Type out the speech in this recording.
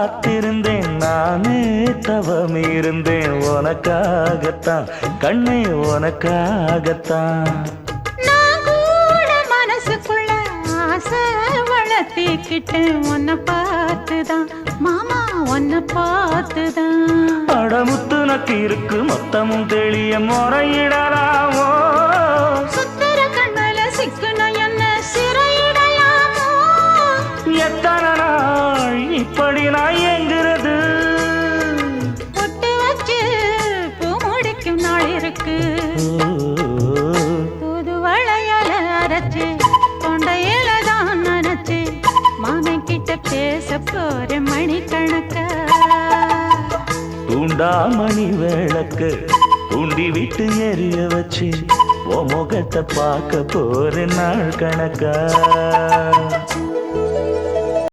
காத்திருந்தேன் நானே தவம் இருந்தேன் உனக்காகத்தான் கண்ணே உனக்காகத்தான் நான் கூட மனசுக்குள்ள ஆசை வளர்த்திக்கிட்டேன் உன்னை பார்த்துதான் மாமா உன்னை பார்த்துதான் அடமுத்து நக்கு இருக்கு மொத்தமும் தெளிய முறையிடலாமோ சுத்தர கண்மல சிக்குன என்ன சிறையிடலாமோ எத்தனை நாள் இப்படி நான் எங்கிறது பொட்டு வச்சு பூ முடிக்கும் நாள் இருக்கு புது வளையல அரைச்சு தொண்டையில தான் நினைச்சு மாமன் கிட்ட பேச போற மணிக்கணக்கா தூண்டாமணி விளக்கு தூண்டி விட்டு எரிய வச்சு உன் முகத்தை பார்க்க போற நாள் கணக்கா